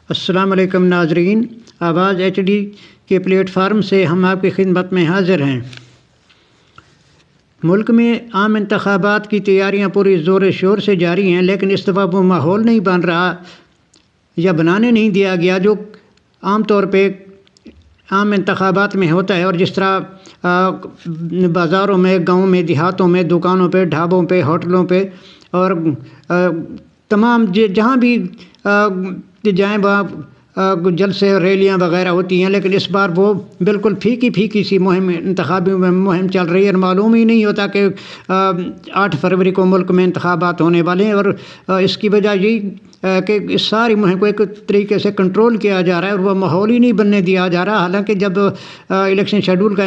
السلام علیکم ناظرین، آواز ایچ ڈی کے پلیٹ فارم سے ہم آپ کی خدمت میں حاضر ہیں۔ ملک میں عام انتخابات کی تیاریاں پوری زور شور سے جاری ہیں، لیکن اس دفعہ وہ ماحول نہیں بن رہا یا بنانے نہیں دیا گیا جو عام طور پہ عام انتخابات میں ہوتا ہے، اور جس طرح بازاروں میں، گاؤں میں، دیہاتوں میں، دکانوں پہ، ڈھابوں پہ، ہوٹلوں پہ اور تمام جہاں بھی جائیں وہاں جلسے اور ریلیاں وغیرہ ہوتی ہیں، لیکن اس بار وہ بالکل پھیکی سی انتخابی مہم چل رہی ہے، اور معلوم ہی نہیں ہوتا کہ 8 فروری کو ملک میں انتخابات ہونے والے ہیں۔ اور اس کی وجہ یہی کہ اس ساری مہم کو ایک طریقے سے کنٹرول کیا جا رہا ہے، اور وہ ماحول ہی نہیں بننے دیا جا رہا۔ حالانکہ جب الیکشن شیڈول کا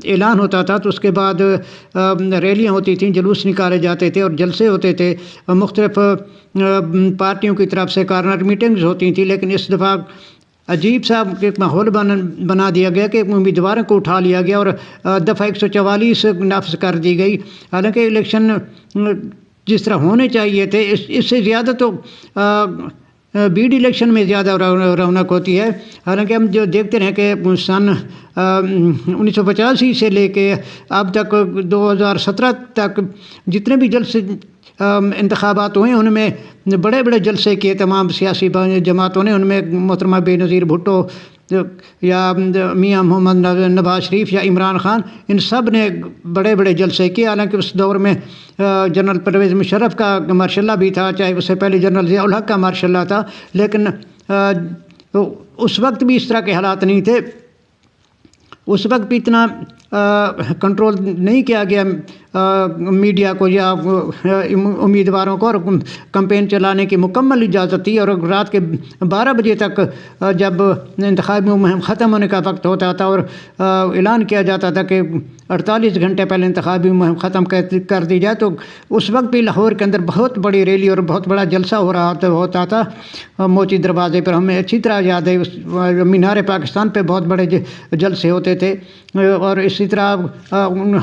اعلان ہوتا تھا تو اس کے بعد ریلیاں ہوتی تھیں، جلوس نکالے جاتے تھے اور جلسے ہوتے تھے، مختلف پارٹیوں کی طرف سے کارنر میٹنگز ہوتی تھیں، لیکن اس دفعہ عجیب سا ایک ماحول بنا دیا گیا کہ امیدواروں کو اٹھا لیا گیا اور دفعہ 144 نافذ کر دی گئی۔ حالانکہ الیکشن جس طرح ہونے چاہیے تھے اس سے زیادہ تو بیڈ الیکشن میں زیادہ رونق ہوتی ہے۔ حالانکہ ہم جو دیکھتے رہے کہ سن 1985 سے لے کے اب تک 2017 تک جتنے بھی جلسے انتخابات ہوئے ان میں بڑے بڑے جلسے کیے تمام سیاسی جماعتوں نے۔ ان میں محترمہ بے نظیر بھٹو یا میاں محمد نواز شریف یا عمران خان، ان سب نے بڑے بڑے جلسے کیے۔ حالانکہ اس دور میں جنرل پرویز مشرف کا مارشاء اللہ بھی تھا، چاہے اس سے پہلے جنرل ضیاء الحق کا مارشاء اللہ تھا، لیکن اس وقت بھی اس طرح کے حالات نہیں تھے۔ اس وقت بھی اتنا کنٹرول نہیں کیا گیا میڈیا کو یا امیدواروں کو، اور کمپین چلانے کی مکمل اجازت تھی، اور رات کے 12 بجے تک جب انتخابی مہم ختم ہونے کا وقت ہوتا تھا اور اعلان کیا جاتا تھا کہ 48 گھنٹے پہلے انتخابی مہم ختم کر دی جائے، تو اس وقت بھی لاہور کے اندر بہت بڑی ریلی اور بہت بڑا جلسہ ہوتا تھا موچی دروازے پر۔ ہمیں اچھی طرح یاد ہے مینار پاکستان پہ بہت بڑے جلسے ہوتے تھے، اور اسی طرح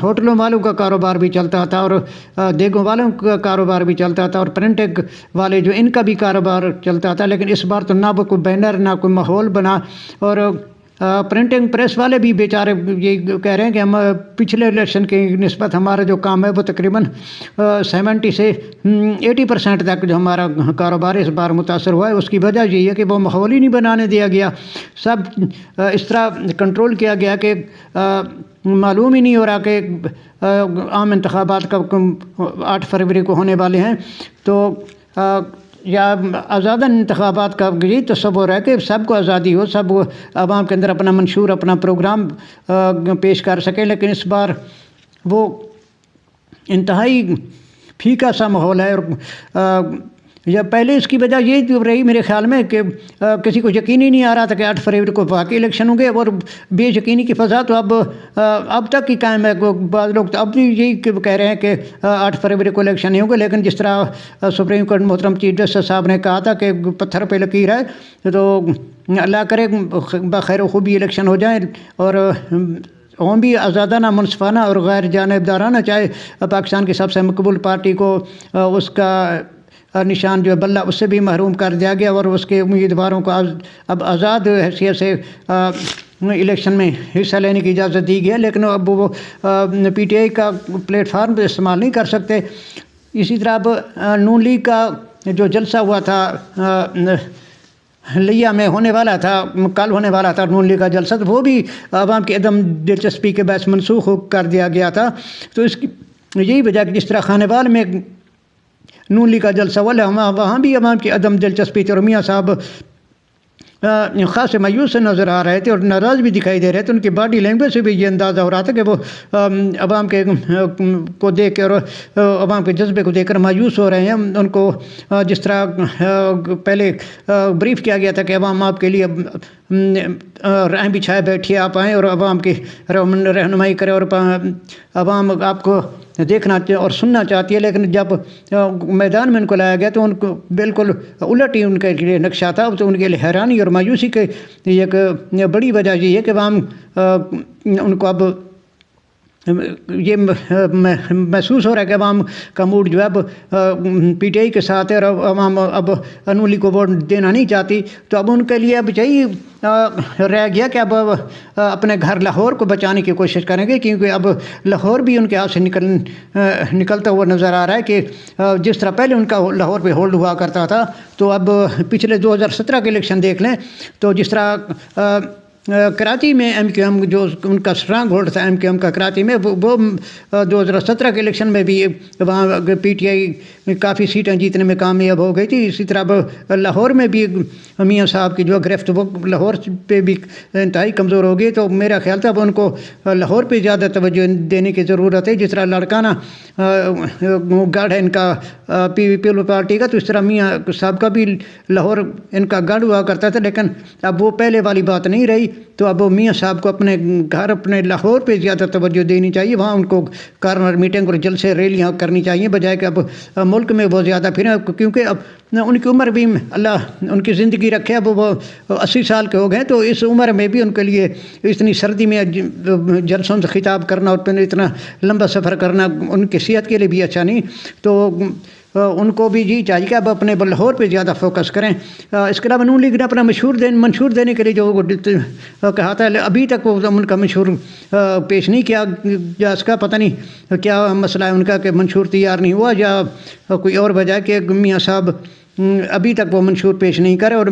ہوٹلوں والوں کا کاروبار بھی چلتا تھا، اور دیگوں والوں کا کاروبار بھی چلتا تھا، اور پرنٹنگ والے جو ان کا بھی کاروبار چلتا تھا۔ لیکن اس بار تو نہ کوئی بینر نہ کوئی ماحول بنا، اور پرنٹنگ پریس والے بھی بیچارے یہ کہہ رہے ہیں کہ ہم پچھلے الیکشن کی نسبت ہمارا جو کام ہے وہ تقریباً 70 سے 80% تک جو ہمارا کاروبار اس بار متاثر ہوا ہے۔ اس کی وجہ یہی ہے کہ وہ ماحول ہی نہیں بنانے دیا گیا، سب اس طرح کنٹرول کیا گیا کہ معلوم ہی نہیں ہو رہا کہ عام انتخابات کب 8 فروری کو ہونے والے ہیں، تو یا آزاداً انتخابات کا یہی تصور ہے کہ سب کو آزادی ہو، سب عوام کے اندر اپنا منشور، اپنا پروگرام پیش کر سکے۔ لیکن اس بار وہ انتہائی پھیکا سا ماحول ہے، اور یا پہلے اس کی وجہ یہ رہی میرے خیال میں کہ کسی کو یقین ہی نہیں آ رہا تھا کہ 8 فروری کو واقعی الیکشن ہوں گے، اور بے یقینی کی فضا تو اب تک ہی قائم ہے۔ بعض لوگ تو اب بھی یہی کہہ رہے ہیں کہ 8 فروری کو الیکشن نہیں ہوں گے، لیکن جس طرح سپریم کورٹ محترم چیف جسٹس صاحب نے کہا تھا کہ پتھر پہ لکیر ہے، تو اللہ کرے بخیر و خوبی الیکشن ہو جائیں، اور ہوں بھی آزادانہ، منصفانہ اور غیر جانبدارانہ، چاہے پاکستان کی سب سے مقبول پارٹی کو اس کا نشان جو ہے بلہ اس سے بھی محروم کر دیا گیا، اور اس کے امیدواروں کو اب آزاد حیثیت سے الیکشن میں حصہ لینے کی اجازت دی گئی ہے، لیکن اب وہ پی ٹی آئی کا پلیٹ فارم استعمال نہیں کر سکتے۔ اسی طرح اب نون لیگ کا جو جلسہ ہوا تھا لیا میں ہونے والا تھا، کل ہونے والا تھا نون لیگ کا جلسہ، تو وہ بھی عوام کی عدم دلچسپی کے باعث منسوخ کر دیا گیا تھا۔ تو اس کی یہی وجہ کہ جس طرح خانوال میں نون لیگ کا جلسہ ہوا، وہاں بھی عوام کی عدم دلچسپی تھی، اور میاں صاحب خاص مایوس سے نظر آ رہے تھے اور ناراض بھی دکھائی دے رہے تھے۔ ان کی باڈی لینگویج سے بھی یہ اندازہ ہو رہا تھا کہ وہ عوام کے کو دیکھ کر اور عوام کے جذبے کو دیکھ کر مایوس ہو رہے ہیں۔ ان کو جس طرح پہلے بریف کیا گیا تھا کہ عوام آپ کے لیے رائے بچھائے بیٹھیے، آپ آئیں اور عوام کی رہنمائی کریں، اور عوام آپ کو دیکھنا اور سننا چاہتی ہے، لیکن جب میدان میں ان کو لایا گیا تو ان کو بالکل الٹ ہی ان کے لیے نقشہ تھا۔ تو ان کے لیے حیرانی اور مایوسی کی ایک بڑی وجہ یہ ہے کہ عوام ان کو اب یہ محسوس ہو رہا ہے کہ عوام کا موڈ جو ہے اب پی ٹی آئی کے ساتھ ہے اور عوام اب انولی کو ووٹ دینا نہیں چاہتی، تو اب ان کے لیے اب یہی رہ گیا کہ اب اپنے گھر لاہور کو بچانے کی کوشش کریں گے، کیونکہ اب لاہور بھی ان کے ہاتھ سے نکلتا ہوا نظر آ رہا ہے کہ جس طرح پہلے ان کا لاہور پہ ہولڈ ہوا کرتا تھا، تو اب پچھلے 2017 کے الیکشن دیکھ لیں تو جس طرح کراچی میں ایم کیو ایم جو ان کا اسٹرانگ ہولڈ تھا ایم کیو ایم کا کراچی میں، وہ 2017 کے الیکشن میں بھی وہاں پی ٹی آئی کافی سیٹیں جیتنے میں کامیاب ہو گئی تھی۔ اسی طرح لاہور میں بھی میاں صاحب کی جو گرفت وہ لاہور پہ بھی انتہائی کمزور ہو گئی، تو میرا خیال تھا اب ان کو لاہور پہ زیادہ توجہ دینے کی ضرورت ہے۔ جس طرح لڑکانہ گڑھ ہے ان کا پیپل پارٹی کا، تو اس طرح میاں صاحب کا بھی لاہور ان کا گڑھ ہوا کرتا تھا، لیکن اب وہ پہلے والی بات نہیں رہی۔ تو اب میاں صاحب کو اپنے گھر اپنے لاہور پہ زیادہ توجہ دینی چاہیے، وہاں ان کو کارنر میٹنگ اور جلسے ریلیاں کرنی چاہیے، بجائے کہ اب ملک میں وہ زیادہ پھریں، کیونکہ اب ان کی عمر بھی اللہ ان کی زندگی رکھے، اب وہ 80 سال کے ہو گئے، تو اس عمر میں بھی ان کے لیے اتنی سردی میں جلسوں سے خطاب کرنا اور پھر اتنا لمبا سفر کرنا ان کی صحت کے لیے بھی اچھا نہیں، تو ان کو بھی جی چاہیے کہ اب اپنے لاہور پہ زیادہ فوکس کریں۔ اس کے علاوہ نون لیگ نے اپنا منشور دینے کے لیے جو کہا تھا، ابھی تک وہ ان کا منشور پیش نہیں کیا جا سکا، پتہ نہیں کیا مسئلہ ہے ان کا کہ منشور تیار نہیں ہوا یا کوئی اور وجہ کہ میاں صاحب ابھی تک وہ منشور پیش نہیں کرے۔ اور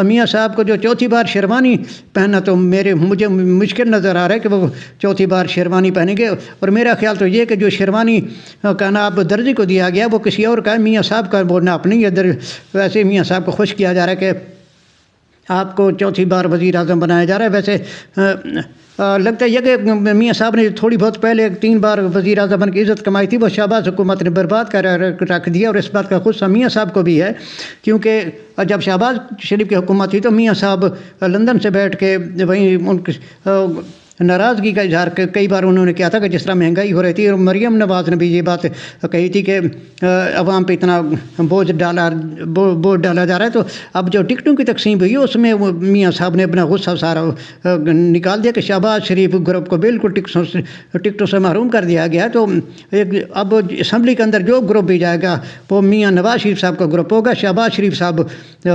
میاں صاحب کو جو چوتھی بار شیروانی پہننا، تو مجھے مشکل نظر آ رہا ہے کہ وہ چوتھی بار شیروانی پہنیں گے، اور میرا خیال تو یہ کہ جو شیروانی کا ناپ درجی کو دیا گیا وہ کسی اور کا ہے، میاں صاحب کا وہ ناپ نہیں ہے۔ ویسے میاں صاحب کو خوش کیا جا رہا ہے کہ آپ کو چوتھی بار وزیر اعظم بنایا جا رہا ہے۔ ویسے لگتا ہے یہ کہ میاں صاحب نے تھوڑی بہت پہلے 3 بار وزیر اعظم بن کی عزت کمائی تھی، وہ شہباز حکومت نے برباد کر رکھ دیا، اور اس بات کا غصہ میاں صاحب کو بھی ہے، کیونکہ جب شہباز شریف کی حکومت تھی تو میاں صاحب لندن سے بیٹھ کے وہیں ان کی ناراضگی کا اظہار کئی بار انہوں نے کیا تھا کہ جس طرح مہنگائی ہو رہی تھی، اور مریم نواز نے بھی یہ بات کہی تھی کہ عوام پہ اتنا بوجھ ڈالا جا رہا ہے۔ تو اب جو ٹکٹوں کی تقسیم ہوئی اس میں میاں صاحب نے اپنا غصہ سارا نکال دیا کہ شہباز شریف گروپ کو بالکل ٹکٹوں سے محروم کر دیا گیا۔ تو اب اسمبلی کے اندر جو گروپ بھی جائے گا وہ میاں نواز شریف صاحب کا گروپ ہوگا، شہباز شریف صاحب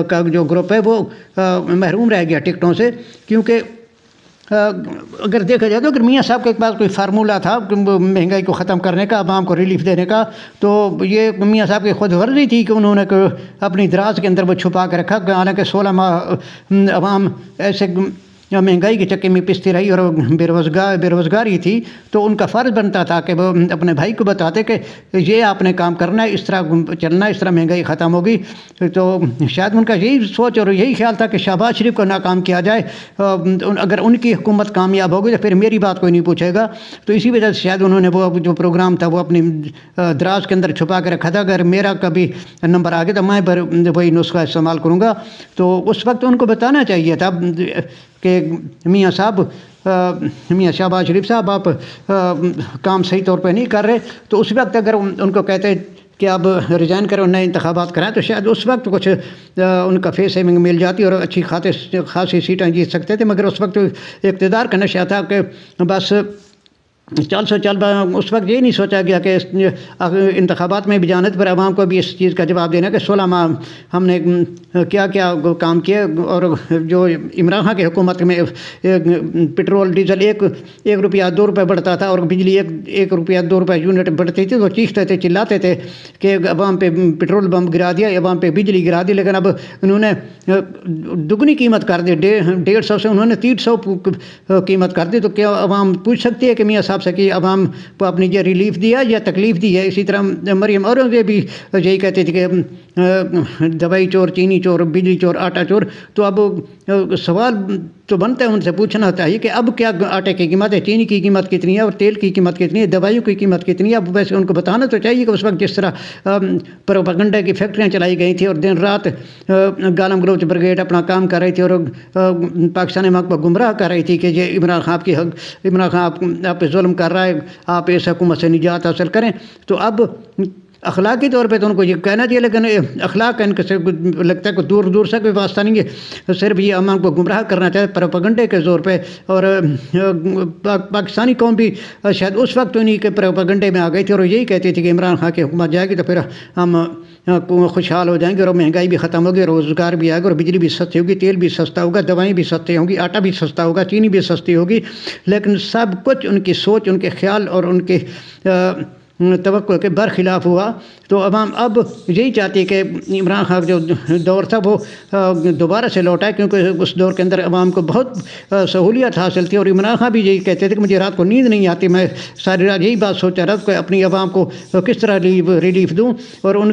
کا جو گروپ ہے وہ محروم رہ گیا ٹکٹوں سے، کیونکہ اگر دیکھا جائے تو اگر میاں صاحب کے پاس کوئی فارمولہ تھا مہنگائی کو ختم کرنے کا، عوام کو ریلیف دینے کا، تو یہ میاں صاحب کی خود غرضی تھی کہ انہوں نے اپنی دراز کے اندر وہ چھپا کے رکھا، حالانکہ 16 ماہ عوام ایسے مہنگائی کے چکے میں پستی رہی اور بے روزگاری تھی، تو ان کا فرض بنتا تھا کہ وہ اپنے بھائی کو بتاتے کہ یہ آپ نے کام کرنا ہے، اس طرح چلنا ہے، اس طرح مہنگائی ختم ہوگی۔ تو شاید ان کا یہی سوچ اور یہی خیال تھا کہ شہباز شریف کو ناکام کیا جائے، اگر ان کی حکومت کامیاب ہوگی تو پھر میری بات کوئی نہیں پوچھے گا۔ تو اسی وجہ سے شاید انہوں نے وہ جو پروگرام تھا وہ اپنی دراز کے اندر چھپا کے رکھا تھا، اگر میرا کبھی نمبر آ گیا تو میں وہی نسخہ استعمال کروں گا۔ تو اس وقت ان کو بتانا چاہیے تھا کہ میاں شہباز شریف صاحب آپ کام صحیح طور پہ نہیں کر رہے، تو اس وقت اگر ان کو کہتے کہ اب ریزائن کرو، نئے انتخابات کرائیں، تو شاید اس وقت کچھ ان کا فیس سیونگ مل جاتی اور اچھی خاصی سیٹیں جیت سکتے تھے۔ مگر اس وقت اقتدار کا نشہ تھا کہ بس چل اس وقت یہ نہیں سوچا گیا کہ انتخابات میں بھی جانے پر عوام کو بھی اس چیز کا جواب دینا کہ 16 ماہ ہم نے کیا کیا کام کیے، اور جو عمران خان کی حکومت میں پٹرول ڈیزل 1 روپیہ 2 روپے بڑھتا تھا اور بجلی 1 روپیہ 2 روپے یونٹ بڑھتی تھی، تو چیختے تھے چلاتے تھے کہ عوام پہ پٹرول بم گرا دیا، عوام پہ بجلی گرا دی، لیکن اب انہوں نے دگنی قیمت کر دی، 150 سے انہوں نے 300 قیمت کر دی۔ تو کیا عوام پوچھ سکتی ہے کہ میاں صاحب سے کہ عوام کو اپنی یہ ریلیف دیا یا تکلیف دی ہے؟ اسی طرح مریم اورنگزیب بھی یہی کہتے تھے کہ دوائی چور، چینی چور، بجلی چور، آٹا چور۔ تو اب سوال تو بنتا ہے ان سے پوچھنا چاہیے کہ اب کیا آٹے کی قیمت ہے، چینی کی قیمت کتنی ہے اور تیل کی قیمت کتنی ہے، دوائیوں کی قیمت کتنی ہے؟ اب ویسے ان کو بتانا تو چاہیے کہ اس وقت جس طرح پروپیگنڈا کی فیکٹریاں چلائی گئی تھیں اور دن رات گالم گلوچ بریگیڈ اپنا کام کر رہی تھی اور پاکستانی ملک کو گمراہ کر رہی تھی کہ یہ عمران خان آپ پہ ظلم کر رہا ہے، آپ اس حکومت سے نجات حاصل کریں۔ تو اب اخلاقی طور پہ تو ان کو یہ کہنا چاہیے، لیکن اخلاق کا ان کے سے لگتا ہے کہ دور دور سے کوئی واسطہ نہیں ہے، صرف یہ عوام کو گمراہ کرنا چاہتے پروپیگنڈے کے زور پہ۔ اور پاکستانی قوم بھی شاید اس وقت انہیں کے پروپیگنڈے میں آ گئی تھی اور یہی کہتی تھی کہ عمران خان کی حکومت جائے گی تو پھر ہم خوشحال ہو جائیں گے اور مہنگائی بھی ختم ہوگی، روزگار بھی آئے گا اور بجلی بھی سستی ہوگی، تیل بھی سستا ہوگا، دوائیں بھی سستی ہوں گی، آٹا بھی سستا ہوگا، چینی بھی سستی ہوگی۔ لیکن سب کچھ ان کی سوچ، ان کے خیال اور ان کے توقع کے برخلاف ہوا۔ تو عوام اب یہی چاہتی ہے کہ عمران خان جو دور تھا وہ دوبارہ سے لوٹا ہے، کیونکہ اس دور کے اندر عوام کو بہت سہولیت حاصل تھی۔ اور عمران خان بھی یہی کہتے تھے کہ مجھے رات کو نیند نہیں آتی، میں ساری رات یہی بات سوچا رہا کہ اپنی عوام کو کس طرح ریلیف دوں۔ اور ان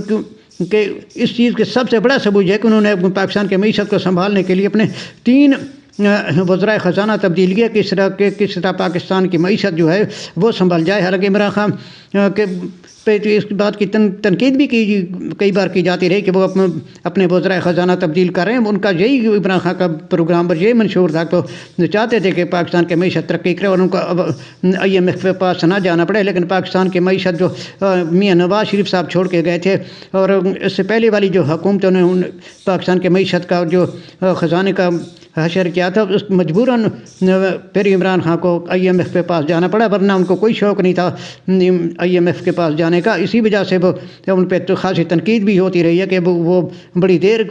کہ اس چیز کے سب سے بڑا ثبوت ہے کہ انہوں نے پاکستان کی معیشت کو سنبھالنے کے لیے اپنے 3 وزرائے خزانہ تبدیل کیا، کس طرح پاکستان کی معیشت جو ہے وہ سنبھل جائے۔ حالانکہ عمران خان کے پہ اس بات کی تنقید بھی کئی بار کی جاتی رہی کہ وہ اپنے وزرائے خزانہ تبدیل کر رہے ہیں۔ ان کا یہی عمران خان کا پروگرام پر یہی منشور تھا، تو چاہتے تھے کہ پاکستان کی معیشت ترقی کرے اور ان کو IMF کے پاس نہ جانا پڑے۔ لیکن پاکستان کی معیشت جو میاں نواز شریف صاحب چھوڑ کے گئے تھے اور اس سے پہلے والی جو حکومتوں نے پاکستان کی معیشت کا جو خزانے کا حشر کیا تھا، اس مجبوراً پھر عمران خان کو IMF کے پاس جانا پڑا، ورنہ ان کو کوئی شوق نہیں تھا IMF کے پاس جانے کا۔ اسی وجہ سے وہ ان پہ تو خاصی تنقید بھی ہوتی رہی ہے کہ وہ بڑی دیر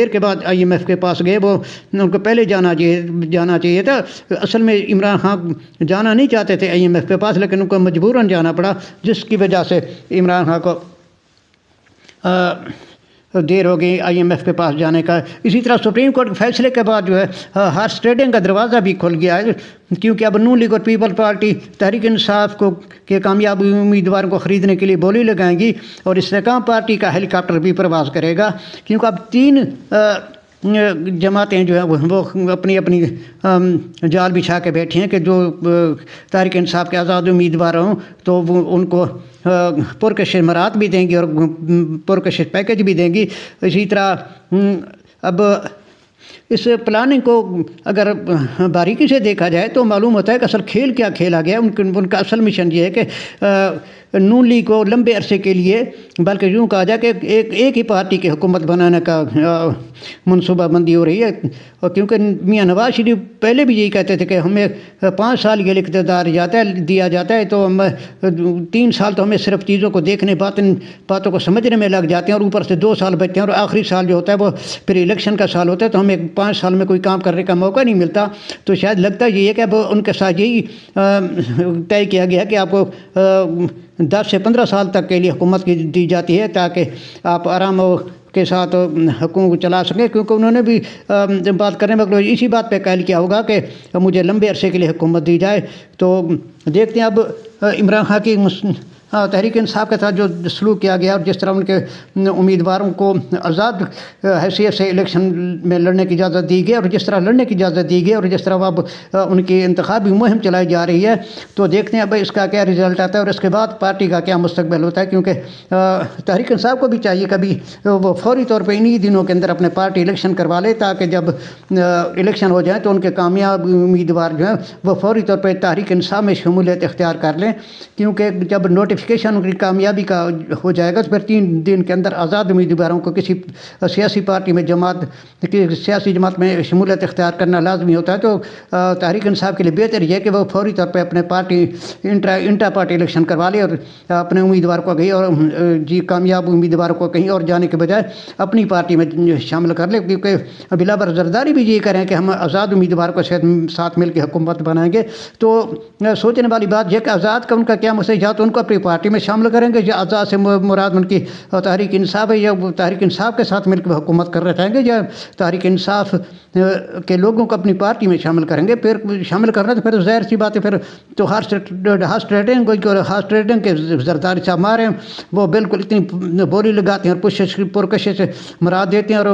کے بعد IMF کے پاس گئے، وہ ان کو پہلے جانا چاہیے تھا۔ اصل میں عمران خان جانا نہیں چاہتے تھے IMF کے پاس، لیکن ان کو مجبوراً جانا پڑا، جس کی وجہ سے عمران خان کو دیر ہو گئی IMF کے پاس جانے کا۔ اسی طرح سپریم کورٹ کے فیصلے کے بعد جو ہے ہارس ٹریڈنگ کا دروازہ بھی کھل گیا ہے، کیونکہ اب نون لیگ اور پیپل پارٹی تحریک انصاف کے کامیاب امیدواروں کو خریدنے کے لیے بولی لگائیں گی اور استحکام پارٹی کا ہیلی کاپٹر بھی پرواز کرے گا، کیونکہ اب 3 جماعتیں جو ہیں وہ اپنی جال بچھا کے بیٹھی ہیں کہ جو تحریک انصاف کے آزاد امیدوار ہوں تو وہ ان کو پرکشش مراد بھی دیں گی اور پرکشش پیکج بھی دیں گی۔ اسی طرح اب اس پلاننگ کو اگر باریکی سے دیکھا جائے تو معلوم ہوتا ہے کہ اصل کھیل کیا کھیلا گیا۔ ان کا اصل مشن یہ ہے کہ نون لیگ کو لمبے عرصے کے لیے، بلکہ یوں کہا جائے کہ ایک ہی پارٹی کی حکومت بنانے کا منصوبہ بندی ہو رہی ہے، اور کیونکہ میاں نواز شریف پہلے بھی یہی کہتے تھے کہ ہمیں 5 سال کے لیے اقتدار دیا جاتا ہے، تو ہم 3 سال تو ہمیں صرف چیزوں کو دیکھنے، باتوں کو سمجھنے میں لگ جاتے ہیں، اور اوپر سے 2 سال بچتے ہیں، اور آخری سال جو ہوتا ہے وہ پھر الیکشن کا سال ہوتا ہے، تو ہمیں 5 سال میں کوئی کام کرنے کا موقع نہیں ملتا۔ تو شاید لگتا یہ ہے کہ اب ان کے ساتھ یہی طے کیا گیا کہ آپ کو 10 سے 15 سال تک کے لیے حکومت کی دی جاتی ہے، تاکہ آپ آرام کے ساتھ حکومت چلا سکیں، کیونکہ انہوں نے بھی بات کرنے میں اسی بات پہ قائل کیا ہوگا کہ مجھے لمبے عرصے کے لیے حکومت دی جائے۔ تو دیکھتے ہیں اب عمران خان کی تحریک انصاف کے ساتھ جو سلوک کیا گیا اور جس طرح ان کے امیدواروں کو آزاد حیثیت سے الیکشن میں لڑنے کی اجازت دی گئی، اور جس طرح لڑنے کی اجازت دی گئی، اور جس طرح اب ان کی انتخابی مہم چلائی جا رہی ہے، تو دیکھتے ہیں اب اس کا کیا رزلٹ آتا ہے اور اس کے بعد پارٹی کا کیا مستقبل ہوتا ہے۔ کیونکہ تحریک انصاف کو بھی چاہیے کبھی وہ فوری طور پہ انہی دنوں کے اندر اپنے پارٹی الیکشن کروا لے، تاکہ جب الیکشن ہو جائیں تو ان کے کامیاب امیدوار جو ہیں وہ فوری طور پہ تحریک انصاف میں شمولیت اختیار کر لیں، کیونکہ جب نوٹیفیکیشن ان کی کامیابی کا ہو جائے گا تو پھر 3 دن کے اندر آزاد امیدواروں کو کسی سیاسی پارٹی میں سیاسی جماعت میں شمولیت اختیار کرنا لازمی ہوتا ہے۔ تو تحریک انصاف کے لیے بہتر یہ ہے کہ وہ فوری طور پہ اپنے پارٹی انٹرا پارٹی الیکشن کروا لے، اور اپنے امیدوار کو کہیں اور کامیاب امیدوار کو کہیں اور جانے کے بجائے اپنی پارٹی میں شامل کر لے، کیونکہ بلاور زرداری بھی یہ کریں کہ ہم آزاد امیدوار کو ساتھ مل کے حکومت بنائیں گے۔ تو سوچنے والی بات یہ کہ آزاد کا ان کا کیا مسئلہ، یا تو ان کو اپنی پارٹی میں شامل کریں گے، یا آزاد سے مراد ان کی تحریک انصاف ہے، یا وہ تحریک انصاف کے ساتھ مل کے حکومت کر رہے رہیں گے، یا تحریک انصاف کے لوگوں کو اپنی پارٹی میں شامل کریں گے۔ پھر شامل کرنا تو پھر ظاہر سی بات ہے، پھر تو ہارس ٹریڈنگ کے زرداری صاحب مارے ہیں، وہ بالکل اتنی بولی لگاتے ہیں اور پرکشش سے مراد دیتے ہیں۔ اور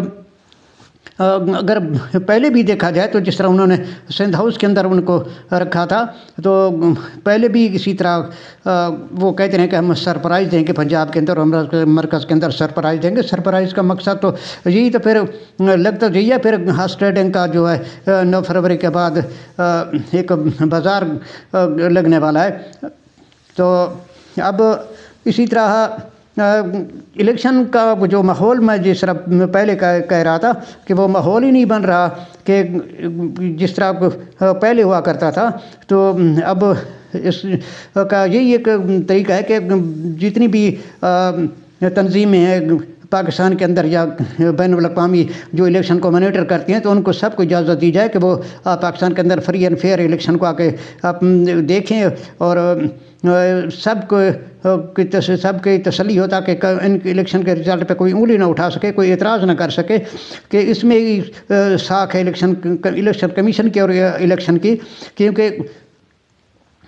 اگر پہلے بھی دیکھا جائے تو جس طرح انہوں نے سندھ ہاؤس کے اندر ان کو رکھا تھا، تو پہلے بھی اسی طرح وہ کہتے ہیں کہ ہم سرپرائز دیں گے پنجاب کے اندر، اور مرکز کے اندر سرپرائز دیں گے۔ سرپرائز کا مقصد تو یہی، تو پھر لگتا یہی ہے، پھر ہارس ٹریڈنگ کا جو ہے 9 فروری کے بعد ایک بازار لگنے والا ہے۔ تو اب اسی طرح الیکشن کا جو ماحول میں جس طرح پہلے کہہ رہا تھا کہ وہ ماحول ہی نہیں بن رہا کہ جس طرح پہلے ہوا کرتا تھا، تو اب اس کا یہی ایک طریقہ ہے کہ جتنی بھی تنظیمیں ہیں پاکستان کے اندر یا بین الاقوامی جو الیکشن کو مانیٹر کرتی ہیں، تو ان کو سب کو اجازت دی جائے کہ وہ پاکستان کے اندر فری اینڈ فیئر الیکشن کو آ کے دیکھیں، اور سب کی تسلی ہوتا کہ ان الیکشن کے رزلٹ پہ کوئی انگلی نہ اٹھا سکے، کوئی اعتراض نہ کر سکے کہ اس میں ہی ساکھ ہے الیکشن کمیشن کی اور الیکشن کی، کیونکہ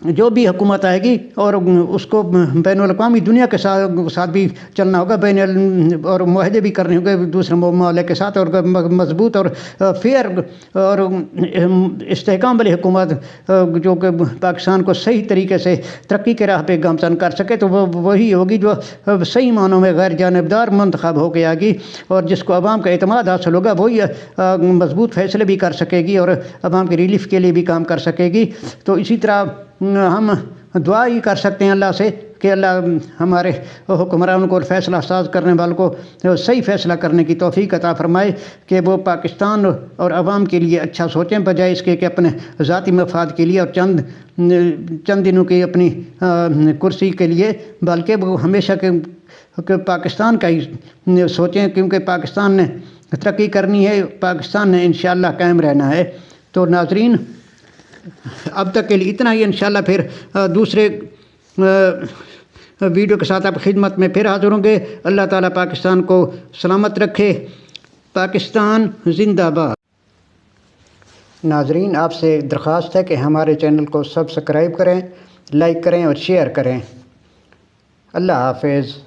جو بھی حکومت آئے گی اور اس کو بین الاقوامی دنیا کے ساتھ بھی چلنا ہوگا، اور معاہدے بھی کرنے ہوں گے دوسرے ممالک کے ساتھ، اور مضبوط اور فیئر اور استحکام والی حکومت جو کہ پاکستان کو صحیح طریقے سے ترقی کے راہ پہ گامزن کر سکے، تو وہ وہی ہوگی جو صحیح معنوں میں غیر جانبدار منتخب ہو کے آئے گی، اور جس کو عوام کا اعتماد حاصل ہوگا وہی مضبوط فیصلے بھی کر سکے گی اور عوام کی ریلیف کے لیے بھی کام کر سکے گی۔ تو اسی طرح ہم دعا ہی کر سکتے ہیں اللہ سے کہ اللہ ہمارے حکمرانوں کو اور فیصلہ ساز کرنے والوں کو صحیح فیصلہ کرنے کی توفیق عطا فرمائے، کہ وہ پاکستان اور عوام کے لیے اچھا سوچیں، بجائے اس کے کہ اپنے ذاتی مفاد کے لیے اور چند دنوں کی اپنی کرسی کے لیے، بلکہ وہ ہمیشہ کہ پاکستان کا ہی سوچیں، کیونکہ پاکستان نے ترقی کرنی ہے، پاکستان نے انشاءاللہ قائم رہنا ہے۔ تو ناظرین، اب تک کے لیے اتنا ہی، انشاءاللہ پھر دوسرے ویڈیو کے ساتھ آپ خدمت میں پھر حاضر ہوں گے۔ اللہ تعالیٰ پاکستان کو سلامت رکھے۔ پاکستان زندہ باد۔ ناظرین، آپ سے درخواست ہے کہ ہمارے چینل کو سبسکرائب کریں، لائک کریں اور شیئر کریں۔ اللہ حافظ۔